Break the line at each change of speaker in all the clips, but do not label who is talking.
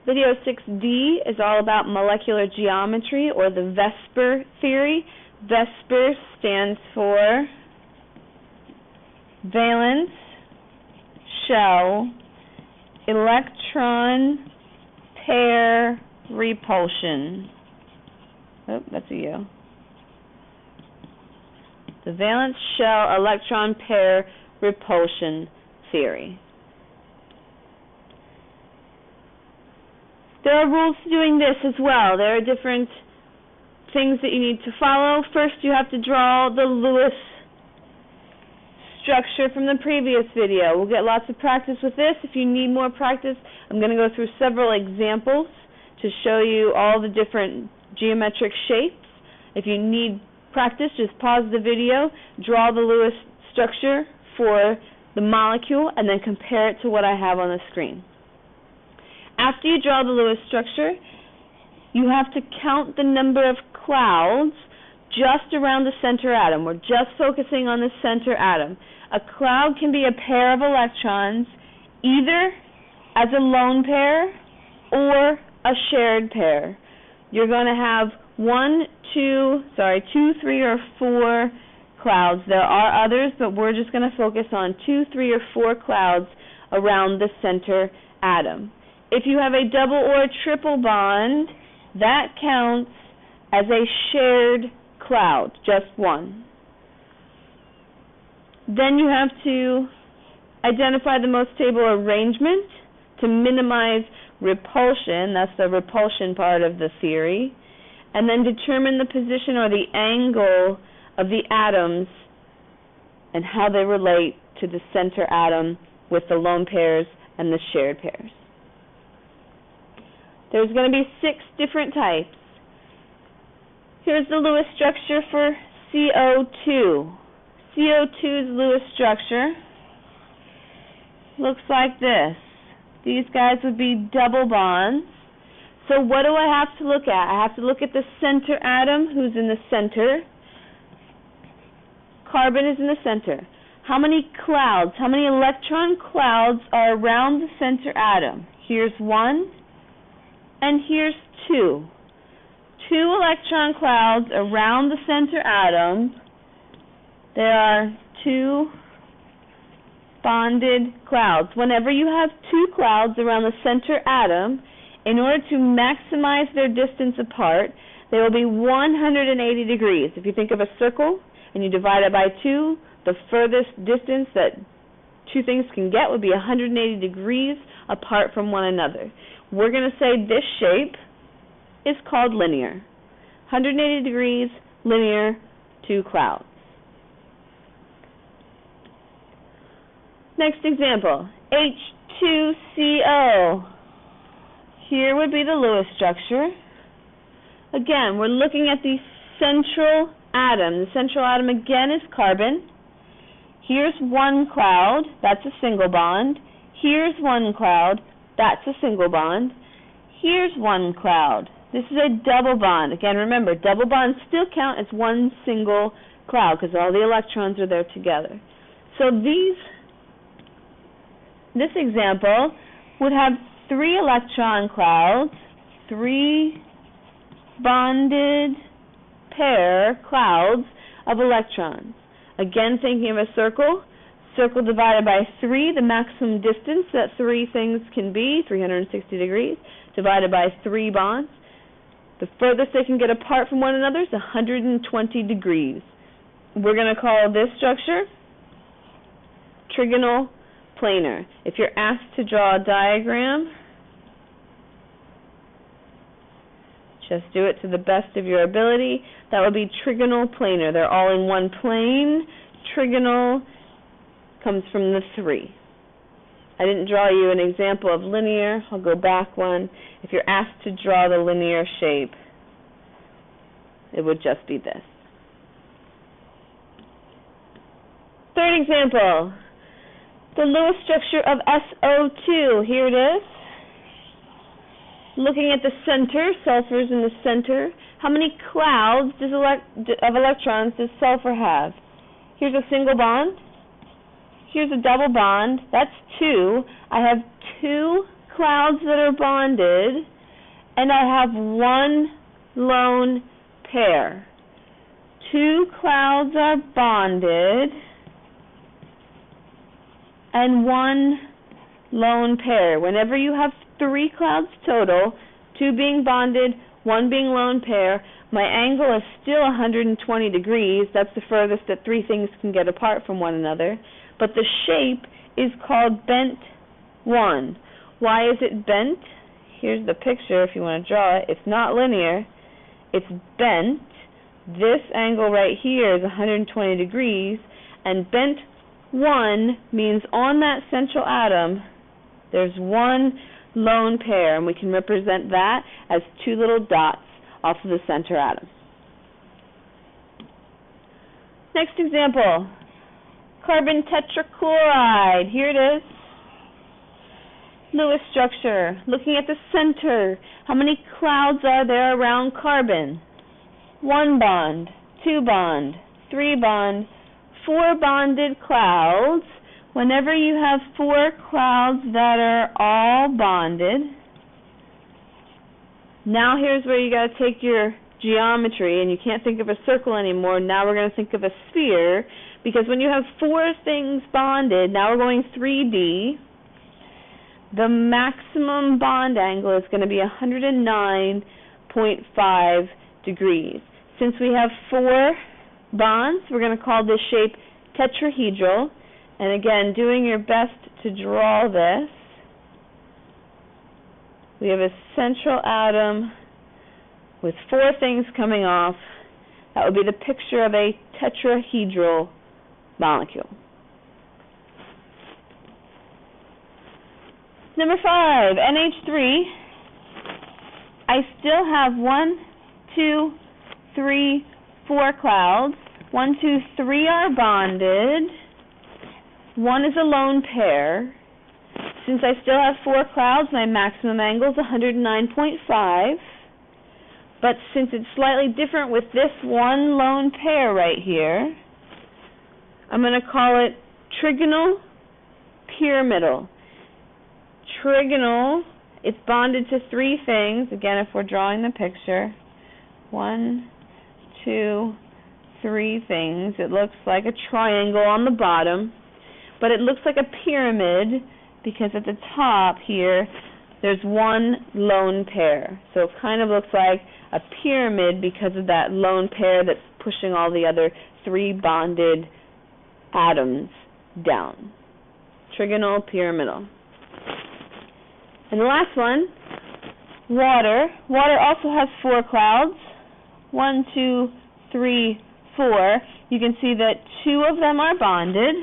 Video 6D is all about molecular geometry, or the VSEPR theory. VSEPR stands for valence shell electron pair repulsion. Oh, that's a U. The valence shell electron pair repulsion theory. There are rules to doing this as well. There are different things that you need to follow. First, you have to draw the Lewis structure from the previous video. We'll get lots of practice with this. If you need more practice, I'm going to go through several examples to show you all the different geometric shapes. If you need practice, just pause the video, draw the Lewis structure for the molecule, and then compare it to what I have on the screen. After you draw the Lewis structure, you have to count the number of clouds just around the center atom. We're just focusing on the center atom. A cloud can be a pair of electrons, either as a lone pair or a shared pair. You're going to have 2, 3, or 4 clouds. There are others, but we're just going to focus on 2, 3, or 4 clouds around the center atom. If you have a double or a triple bond, that counts as a shared cloud, just one. Then you have to identify the most stable arrangement to minimize repulsion. That's the repulsion part of the theory. And then determine the position or the angle of the atoms and how they relate to the center atom with the lone pairs and the shared pairs. There's going to be 6 different types. Here's the Lewis structure for CO2. CO2's Lewis structure looks like this. These guys would be double bonds. So what do I have to look at? I have to look at the center atom, who's in the center. Carbon is in the center. How many clouds, how many electron clouds are around the center atom? Here's 1. And here's 2. 2 electron clouds around the center atom. There are 2 bonded clouds. Whenever you have 2 clouds around the center atom, in order to maximize their distance apart, they will be 180 degrees. If you think of a circle and you divide it by 2, the furthest distance that 2 things can get would be 180 degrees apart from one another. We're going to say this shape is called linear. 180 degrees, linear, 2 clouds. Next example, H2CO. Here would be the Lewis structure. Again, we're looking at the central atom. The central atom again is carbon. Here's 1 cloud, that's a single bond. Here's 1 cloud, that's a single bond. Here's 1 cloud. This is a double bond. Again, remember, double bonds still count as 1 single cloud because all the electrons are there together. So this example would have 3 electron clouds, 3 bonded pair clouds of electrons. Again, thinking of a circle. Circle divided by 3, the maximum distance that 3 things can be, 360 degrees, divided by 3 bonds. The furthest they can get apart from one another is 120 degrees. We're going to call this structure trigonal planar. If you're asked to draw a diagram, just do it to the best of your ability. That would be trigonal planar. They're all in one plane. Trigonal comes from the 3. I didn't draw you an example of linear. I'll go back one. If you're asked to draw the linear shape, it would just be this. Third example, the Lewis structure of SO2. Here it is. Looking at the center, sulfur's in the center. How many clouds of electrons does sulfur have? Here's a single bond. Here's a double bond. That's 2. I have 2 clouds that are bonded, and I have one lone pair. 2 clouds are bonded, and 1 lone pair. Whenever you have 3 clouds total, 2 being bonded, 1 being lone pair, my angle is still 120 degrees. That's the furthest that 3 things can get apart from one another. But the shape is called bent 1. Why is it bent? Here's the picture if you want to draw it. It's not linear. It's bent. This angle right here is 120 degrees, and bent 1 means on that central atom there's 1 lone pair, and we can represent that as 2 little dots off of the center atom. Next example, carbon tetrachloride. Here it is. Lewis structure. Looking at the center, how many clouds are there around carbon? 1 bond, 2 bond, 3 bond, 4 bonded clouds. Whenever you have 4 clouds that are all bonded, now here's where you got to take your geometry, and you can't think of a circle anymore. Now we're going to think of a sphere, because when you have 4 things bonded, now we're going 3D, the maximum bond angle is going to be 109.5 degrees. Since we have 4 bonds, we're going to call this shape tetrahedral. And again, doing your best to draw this, we have a central atom with 4 things coming off. That would be the picture of a tetrahedral molecule. Number 5, NH3. I still have 1, 2, 3, 4 clouds. 1, 2, 3 are bonded. 1 is a lone pair. Since I still have 4 clouds, my maximum angle is 109.5. But since it's slightly different with this 1 lone pair right here, I'm going to call it trigonal pyramidal. Trigonal, it's bonded to 3 things. Again, if we're drawing the picture, 1, 2, 3 things. It looks like a triangle on the bottom, but it looks like a pyramid because at the top here there's 1 lone pair. So it kind of looks like a pyramid because of that lone pair that's pushing all the other 3 bonded atoms down. Trigonal pyramidal. And the last one, water. Water also has 4 clouds. 1, 2, 3, 4. You can see that 2 of them are bonded.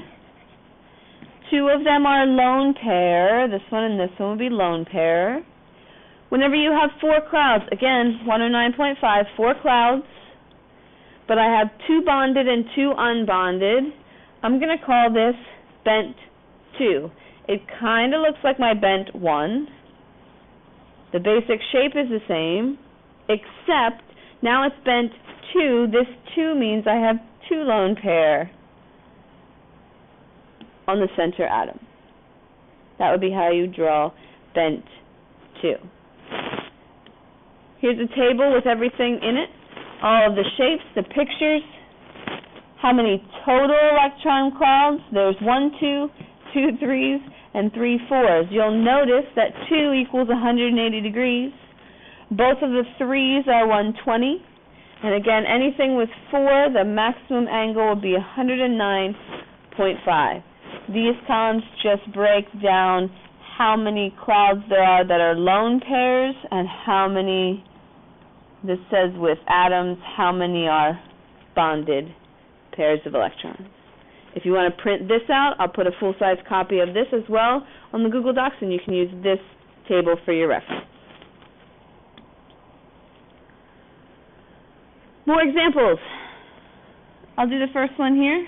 2 of them are lone pair. This one and this one will be lone pair. Whenever you have 4 clouds, again, 109.5, 4 clouds, but I have 2 bonded and 2 unbonded, I'm going to call this bent 2. It kind of looks like my bent 1. The basic shape is the same, except now it's bent 2. This 2 means I have 2 lone pair on the center atom. That would be how you draw bent 2. Here's a table with everything in it, all of the shapes, the pictures, how many total electron clouds. There's 1, 2, 2 3s, and 3 4s. You'll notice that 2 equals 180 degrees. Both of the 3s are 120. And again, anything with 4, the maximum angle will be 109.5. These columns just break down how many clouds there are that are lone pairs and how many, this says with atoms, how many are bonded pairs of electrons. If you want to print this out, I'll put a full-size copy of this as well on the Google Docs, and you can use this table for your reference. More examples. I'll do the first one here.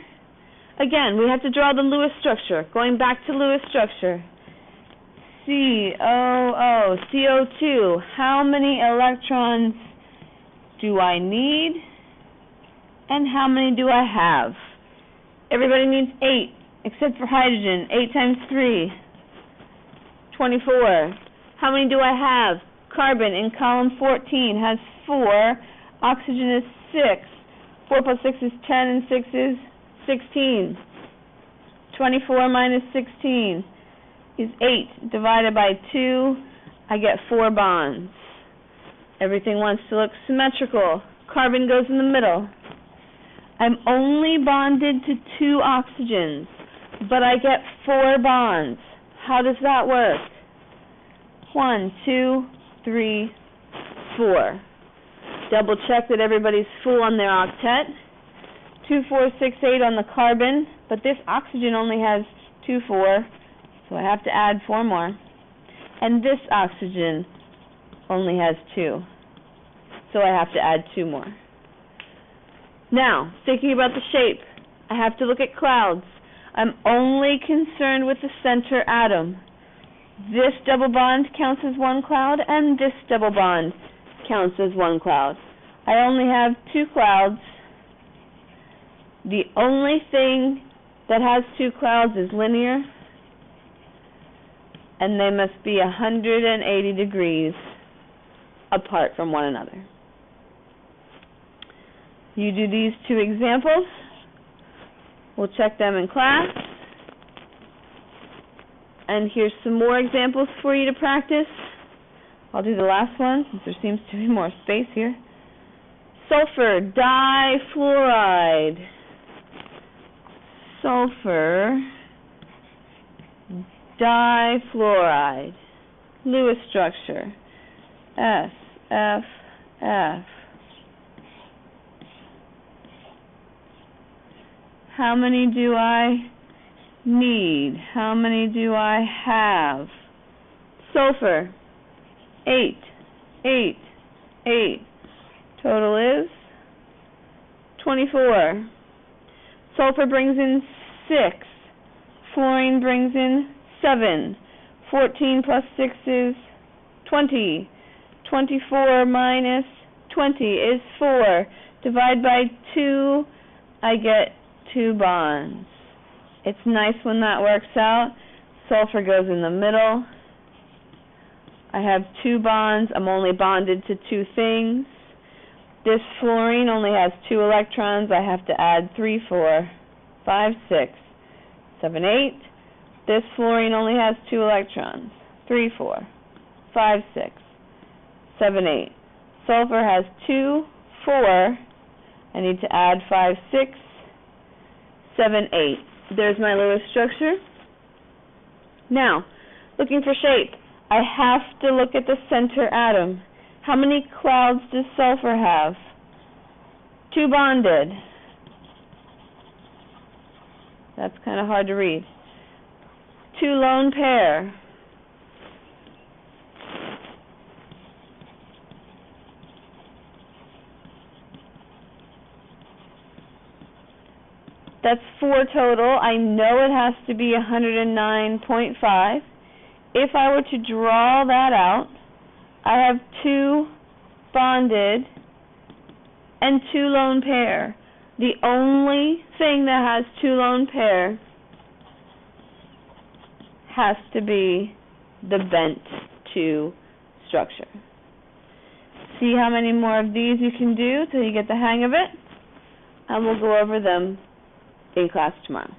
Again, we have to draw the Lewis structure. Going back to Lewis structure. COO, CO2. How many electrons do I need? And how many do I have? Everybody needs 8, except for hydrogen. 8 times 3, 24. How many do I have? Carbon in column 14 has 4. Oxygen is 6. 4 plus 6 is 10, and 6 is 16. 24 minus 16 is 8. Divided by 2, I get 4 bonds. Everything wants to look symmetrical. Carbon goes in the middle. I'm only bonded to 2 oxygens, but I get 4 bonds. How does that work? 1, 2, 3, 4. Double check that everybody's full on their octet. 2, 4, 6, 8 on the carbon, but this oxygen only has 2, 4, so I have to add 4 more. And this oxygen only has 2, so I have to add 2 more. Now, thinking about the shape, I have to look at clouds. I'm only concerned with the center atom. This double bond counts as 1 cloud, and this double bond counts as 1 cloud. I only have 2 clouds. The only thing that has 2 clouds is linear, and they must be 180 degrees apart from one another. You do these 2 examples. We'll check them in class. And here's some more examples for you to practice. I'll do the last one since there seems to be more space here. Sulfur difluoride. Sulfur difluoride. Lewis structure. S, F, F. How many do I need? How many do I have? Sulfur, 8, 8, 8. Total is 24. Sulfur brings in 6. Fluorine brings in 7. 14 plus 6 is 20. 24 minus 20 is 4. Divide by 2, I get 2 bonds. It's nice when that works out. Sulfur goes in the middle. I have 2 bonds. I'm only bonded to 2 things. This fluorine only has 2 electrons. I have to add 3, 4, 5, 6, 7, 8. This fluorine only has 2 electrons. 3, 4, 5, 6, 7, 8. Sulfur has 2, 4. I need to add 5, 6, 7, 8. There's my Lewis structure. Now, looking for shape, I have to look at the center atom. How many clouds does sulfur have? 2 bonded. That's kind of hard to read. 2 lone pair. That's 4 total. I know it has to be 109.5. If I were to draw that out, I have 2 bonded and 2 lone pair. The only thing that has 2 lone pair has to be the bent 2 structure. See how many more of these you can do till you get the hang of it, and we'll go over them in class tomorrow.